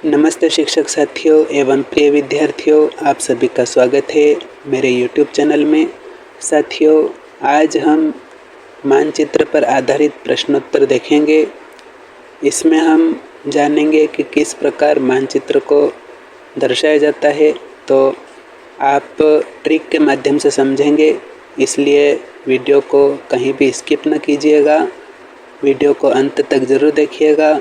नमस्ते शिक्षक साथियों एवं प्रिय विद्यार्थियों, आप सभी का स्वागत है मेरे YouTube चैनल में। साथियों, आज हम मानचित्र पर आधारित प्रश्नोत्तर देखेंगे। इसमें हम जानेंगे कि किस प्रकार मानचित्र को दर्शाया जाता है। तो आप ट्रिक के माध्यम से समझेंगे, इसलिए वीडियो को कहीं भी स्किप न कीजिएगा, वीडियो को अंत तक ज़रूर देखिएगा।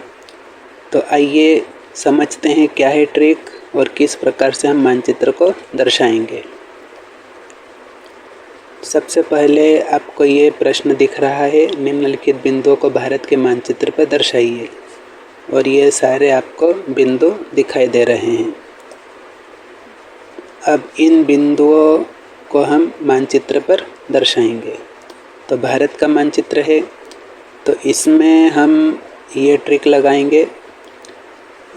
तो आइए समझते हैं क्या है ट्रिक और किस प्रकार से हम मानचित्र को दर्शाएंगे। सबसे पहले आपको ये प्रश्न दिख रहा है, निम्नलिखित बिंदुओं को भारत के मानचित्र पर दर्शाइए, और ये सारे आपको बिंदु दिखाई दे रहे हैं। अब इन बिंदुओं को हम मानचित्र पर दर्शाएंगे। तो भारत का मानचित्र है, तो इसमें हम ये ट्रिक लगाएंगे।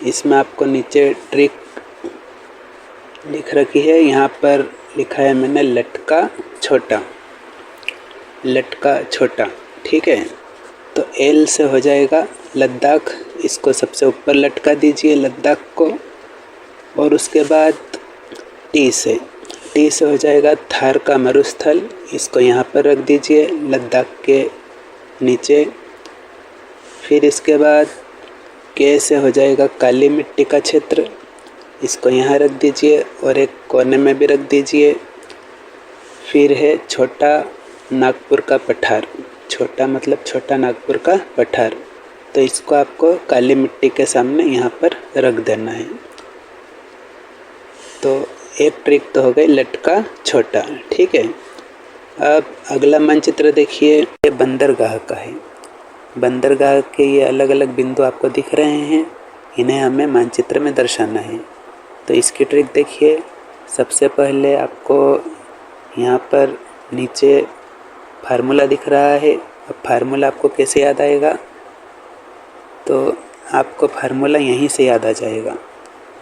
इसमें आपको नीचे ट्रिक लिख रखी है, यहाँ पर लिखा है मैंने लटका छोटा, लटका छोटा। ठीक है, तो एल से हो जाएगा लद्दाख, इसको सबसे ऊपर लटका दीजिए लद्दाख को। और उसके बाद टी से हो जाएगा थार का मरुस्थल, इसको यहाँ पर रख दीजिए लद्दाख के नीचे। फिर इसके बाद के से हो जाएगा काली मिट्टी का क्षेत्र, इसको यहाँ रख दीजिए और एक कोने में भी रख दीजिए। फिर है छोटा नागपुर का पठार, छोटा मतलब छोटा नागपुर का पठार, तो इसको आपको काली मिट्टी के सामने यहाँ पर रख देना है। तो एक ट्रिक तो हो गई लटका छोटा। ठीक है, अब अगला मानचित्र देखिए, ये बंदरगाह का है। बंदरगाह के ये अलग अलग बिंदु आपको दिख रहे हैं, इन्हें हमें मानचित्र में दर्शाना है। तो इसकी ट्रिक देखिए, सबसे पहले आपको यहाँ पर नीचे फार्मूला दिख रहा है। अब फार्मूला आपको कैसे याद आएगा, तो आपको फार्मूला यहीं से याद आ जाएगा।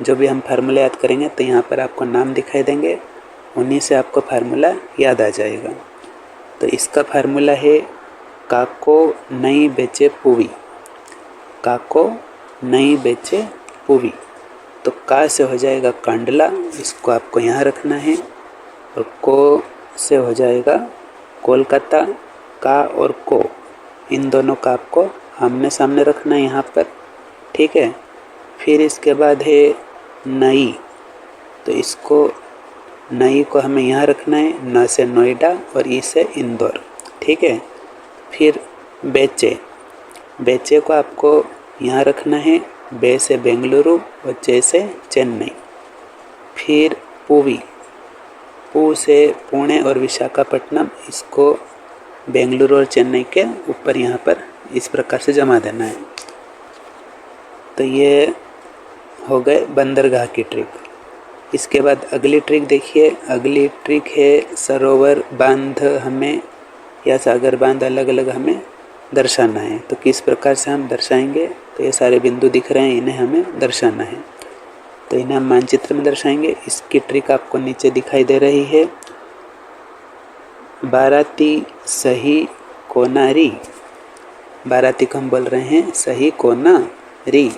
जो भी हम फार्मूला याद करेंगे तो यहाँ पर आपको नाम दिखाई देंगे, उन्हीं से आपको फार्मूला याद आ जाएगा। तो इसका फार्मूला है काको नहीं बेचे पुवी, काको नहीं बेचे पुवी। तो का से हो जाएगा कांडला, इसको आपको यहाँ रखना है। और को से हो जाएगा कोलकाता, का और को इन दोनों का आपको आमने सामने रखना है यहाँ पर। ठीक है, फिर इसके बाद है नई, तो इसको नई को हमें यहाँ रखना है, न से नोएडा और ई से इंदौर। ठीक है, फिर बेचे, बेचे को आपको यहाँ रखना है, बे से बेंगलुरु और चे से चेन्नई। फिर पुवी, पू से पुणे और विशाखापट्टनम, इसको बेंगलुरु और चेन्नई के ऊपर यहाँ पर इस प्रकार से जमा देना है। तो ये हो गए बंदरगाह की ट्रिक। इसके बाद अगली ट्रिक देखिए, अगली ट्रिक है सरोवर बांध हमें या सागर बांध अलग अलग हमें दर्शाना है। तो किस प्रकार से हम दर्शाएंगे, तो ये सारे बिंदु दिख रहे हैं, इन्हें हमें दर्शाना है। तो इन्हें हम मानचित्र में दर्शाएंगे। इसकी ट्रिक आपको नीचे दिखाई दे रही है। बाराती सही कोनारी, बाराती को हम बोल रहे हैं सही कोना री,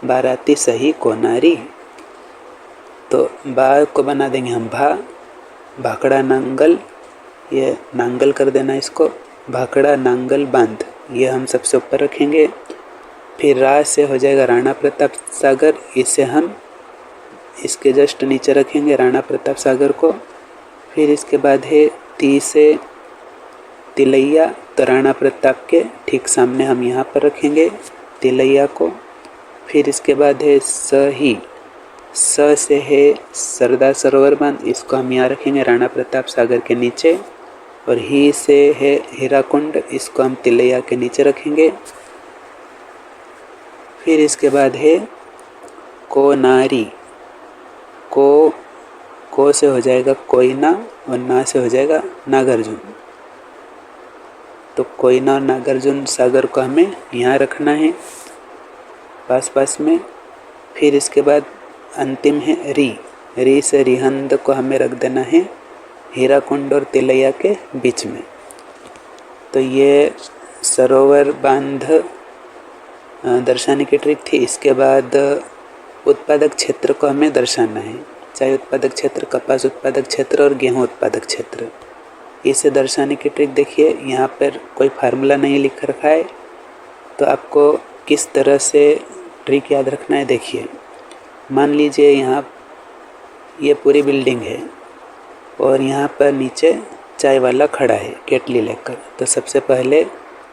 बाराती सही कोनारी। तो बा को बना देंगे हम भा, भाखड़ा नांगल, ये नांगल कर देना इसको, भाखड़ा नांगल बांध, ये हम सबसे ऊपर रखेंगे। फिर रा से हो जाएगा राणा प्रताप सागर, इसे हम इसके जस्ट नीचे रखेंगे राणा प्रताप सागर को। फिर इसके बाद है ती से तिलैया, तो राणा प्रताप के ठीक सामने हम यहाँ पर रखेंगे तिलैया को। फिर इसके बाद है सही, स से है सरदार सरोवर बांध, इसको हम यहाँ रखेंगे राणा प्रताप सागर के नीचे। और ही से है हीराकुंड, इसको हम तिलैया के नीचे रखेंगे। फिर इसके बाद है कोनारी, को से हो जाएगा कोयना और ना से हो जाएगा नागार्जुन। तो कोयना और नागार्जुन सागर को हमें यहाँ रखना है पास पास में। फिर इसके बाद अंतिम है री, री से रिहंद को हमें रख देना है हीराकुंड और तिलैया के बीच में। तो ये सरोवर बांध दर्शाने की ट्रिक थी। इसके बाद उत्पादक क्षेत्र को हमें दर्शाना है। चाय उत्पादक क्षेत्र, कपास उत्पादक क्षेत्र और गेहूँ उत्पादक क्षेत्र। इसे दर्शाने की ट्रिक देखिए, यहाँ पर कोई फार्मूला नहीं लिख रखा है, तो आपको किस तरह से ट्रिक याद रखना है देखिए। मान लीजिए यहाँ ये पूरी बिल्डिंग है और यहाँ पर नीचे चाय वाला खड़ा है केटली लेकर, तो सबसे पहले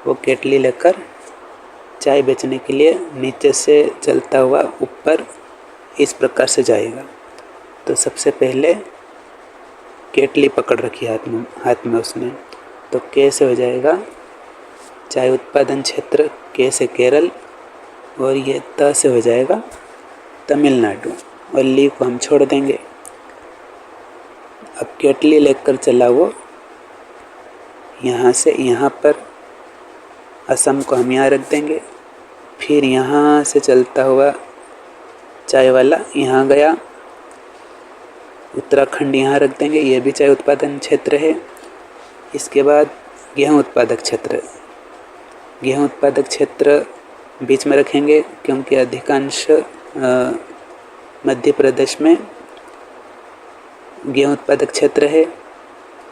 वो केटली लेकर चाय बेचने के लिए नीचे से चलता हुआ ऊपर इस प्रकार से जाएगा। तो सबसे पहले केटली पकड़ रखी हाथ में उसने, तो के से हो जाएगा चाय उत्पादन क्षेत्र, के से केरल, और ये त से हो जाएगा तमिलनाडु, और ली को हम छोड़ देंगे। अब केटली लेकर चला वो यहाँ से यहाँ पर, असम को हम यहाँ रख देंगे। फिर यहाँ से चलता हुआ चाय वाला यहाँ गया, उत्तराखंड यहाँ रख देंगे, ये भी चाय उत्पादन क्षेत्र है। इसके बाद गेहूँ उत्पादक क्षेत्र, गेहूँ उत्पादक क्षेत्र बीच में रखेंगे क्योंकि अधिकांश मध्य प्रदेश में गेहूँ उत्पादक क्षेत्र है,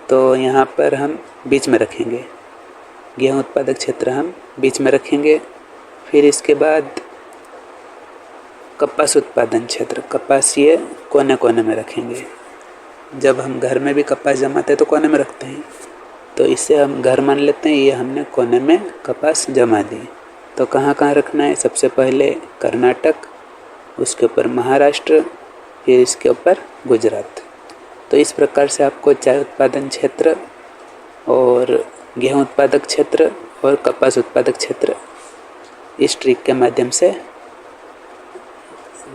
तो यहाँ पर हम बीच में रखेंगे, गेहूँ उत्पादक क्षेत्र हम बीच में रखेंगे। फिर इसके बाद कपास उत्पादन क्षेत्र, कपास ये कोने कोने में रखेंगे। जब हम घर में भी कपास जमाते हैं तो कोने में रखते हैं, तो इसे हम घर मान लेते हैं, ये हमने कोने में कपास जमा दी। तो कहाँ कहाँ रखना है, सबसे पहले कर्नाटक, उसके ऊपर महाराष्ट्र, फिर इसके ऊपर गुजरात। तो इस प्रकार से आपको चाय उत्पादन क्षेत्र और गेहूँ उत्पादक क्षेत्र और कपास उत्पादक क्षेत्र इस ट्रिक के माध्यम से,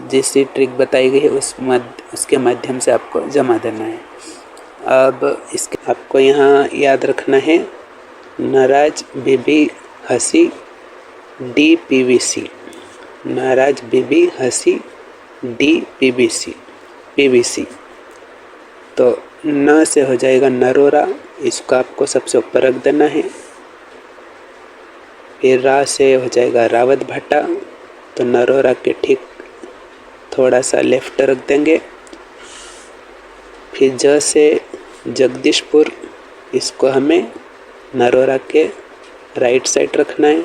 जिस ट्रिक बताई गई है उसके माध्यम से आपको जमा देना है। अब इसके आपको यहाँ याद रखना है, नाराज बीबी हंसी DPVC, नाराज बीबी हंसी DPVC। तो न से हो जाएगा नरोरा, इसको आपको सबसे ऊपर रख देना है। फिर रा से हो जाएगा रावत भाटा, तो नरोरा के ठीक थोड़ा सा लेफ्ट रख देंगे। फिर ज से जगदीशपुर, इसको हमें नरोरा के राइट साइड रखना है,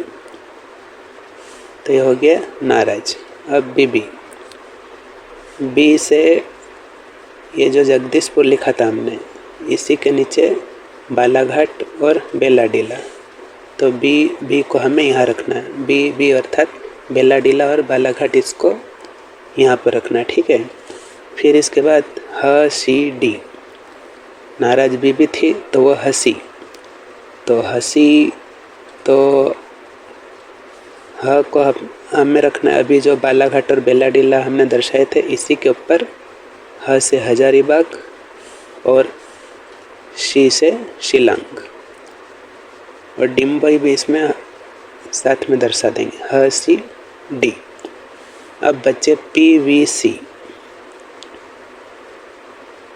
तो ये हो गया नाराज। अब बी से ये जो जगदीशपुर लिखा था हमने, इसी के नीचे बालाघाट और बेलाडीला, तो बी को हमें यहाँ रखना है। बी अर्थात बेलाडीला और बालाघाट, इसको यहाँ पर रखना है, ठीक है। फिर इसके बाद HCD, नाराज बीबी थी तो वो हंसी, तो हंसी, तो ह को हमें रखना है। अभी जो बालाघाट और बेलाडीला हमने दर्शाए थे, इसी के ऊपर ह से हजारीबाग और शी से शिलांग, और डिम्बई भी इसमें साथ में दर्शा देंगे, HCD। अब बचे PVC,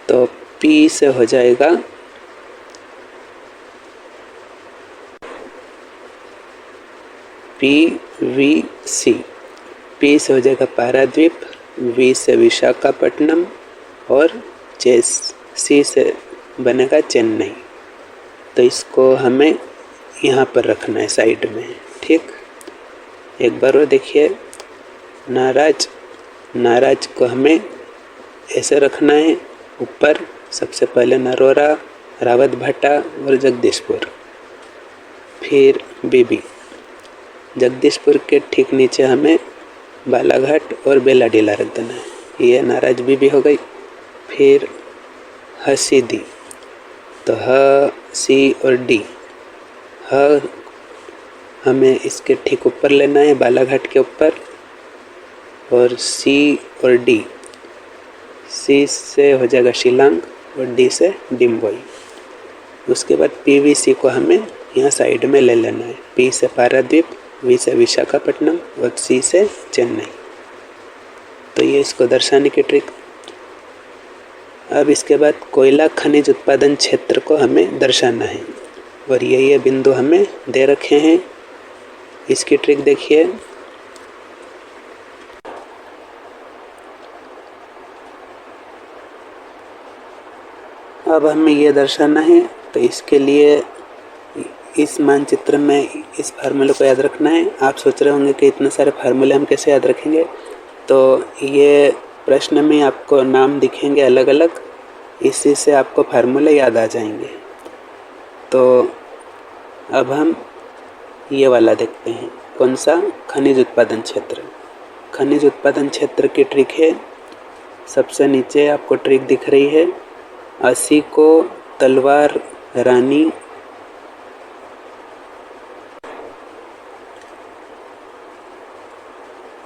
तो P से हो जाएगा PVC, P से हो जाएगा पाराद्वीप, V से विशाखापट्टनम, और C से बनेगा चेन्नई। तो इसको हमें यहाँ पर रखना है साइड में, ठीक। एक बार वो देखिए, नाराज को हमें ऐसे रखना है, ऊपर सबसे पहले नरोरा, रावत भाटा और जगदीशपुर। फिर बीबी, जगदीशपुर के ठीक नीचे हमें बालाघाट और बेलाडीला रख देना है, ये नाराज बीबी हो गई। फिर HCD, तो ह, सी और डी, ह हमें इसके ठीक ऊपर लेना है, बालाघाट के ऊपर, और सी और डी, सी से हो जाएगा शिलांग और डी से डिम्बोई। उसके बाद PVC को हमें यहाँ साइड में ले लेना है, P से पाराद्वीप, V से विशाखापट्टनम और C से चेन्नई। तो ये इसको दर्शाने की ट्रिक। अब इसके बाद कोयला खनिज उत्पादन क्षेत्र को हमें दर्शाना है, और ये बिंदु हमें दे रखे हैं। इसकी ट्रिक देखिए, अब हमें ये दर्शाना है, तो इसके लिए इस मानचित्र में इस फार्मूले को याद रखना है। आप सोच रहे होंगे कि इतने सारे फार्मूले हम कैसे याद रखेंगे, तो ये प्रश्न में आपको नाम दिखेंगे अलग अलग, इसी से आपको फार्मूले याद आ जाएंगे। तो अब हम ये वाला देखते हैं, कौन सा? खनिज उत्पादन क्षेत्र। खनिज उत्पादन क्षेत्र की ट्रिक है, सबसे नीचे आपको ट्रिक दिख रही है, 80 को तलवार रानी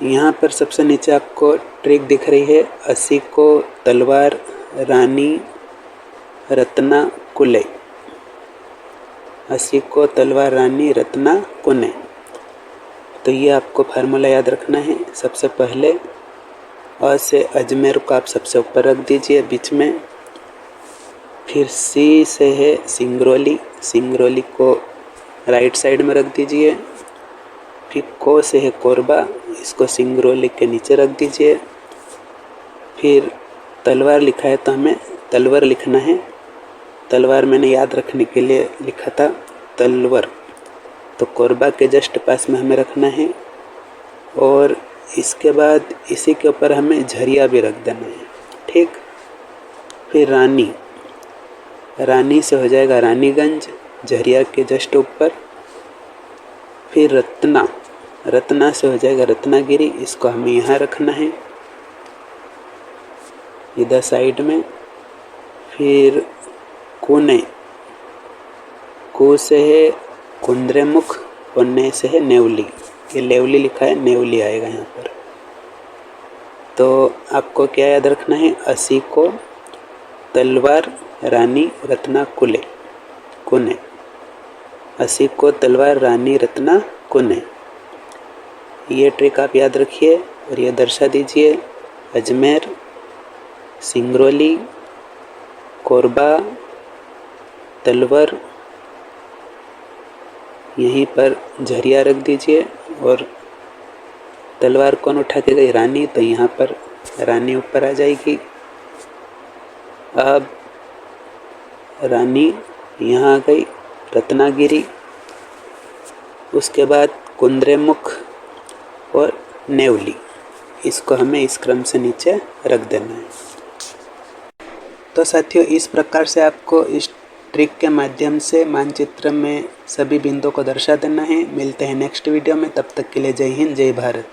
यहाँ पर सबसे नीचे आपको ट्रिक दिख रही है, 80 को तलवार रानी रत्ना कुले। 80 को तलवार रानी रत्ना कुने। तो ये आपको फार्मूला याद रखना है। सबसे पहले अ से अजमेर को आप सबसे ऊपर रख दीजिए बीच में, फिर सी से है सिंगरौली, सिंगरौली को राइट साइड में रख दीजिए, फिर को से है कोरबा, इसको सिंगरौली के नीचे रख दीजिए, फिर तलवार लिखा है तो हमें तलवर लिखना है। तलवार मैंने याद रखने के लिए लिखा था तलवर, तो कोरबा के जस्ट पास में हमें रखना है। और इसके बाद इसी के ऊपर हमें झरिया भी रख देना है, ठीक। फिर रानी, रानी से हो जाएगा रानीगंज, झरिया के जस्ट ऊपर। फिर रत्ना, रत्ना से हो जाएगा रत्नागिरी, इसको हमें यहाँ रखना है इधर साइड में। फिर कुने, कु से है कुंद्रेमुख और ने से है नेवली, ये नेवली लिखा है, नेवली आएगा यहाँ पर। तो आपको क्या याद रखना है, 80 को तलवार रानी रत्ना कुले कुने, 80 को तलवार रानी रत्ना कुने। ये ट्रिक आप याद रखिए और ये दर्शा दीजिए, अजमेर, सिंगरौली, कोरबा, तलवर, यहीं पर झरिया रख दीजिए। और तलवार कौन उठा के गई? रानी, तो यहाँ पर रानी ऊपर आ जाएगी। अब रानी यहाँ आ गई, रत्नागिरी, उसके बाद कुंद्रेमुख और नेवली, इसको हमें इस क्रम से नीचे रख देना है। तो साथियों, इस प्रकार से आपको इस ट्रिक के माध्यम से मानचित्र में सभी बिंदुओं को दर्शा देना है। मिलते हैं नेक्स्ट वीडियो में, तब तक के लिए जय हिंद, जय भारत।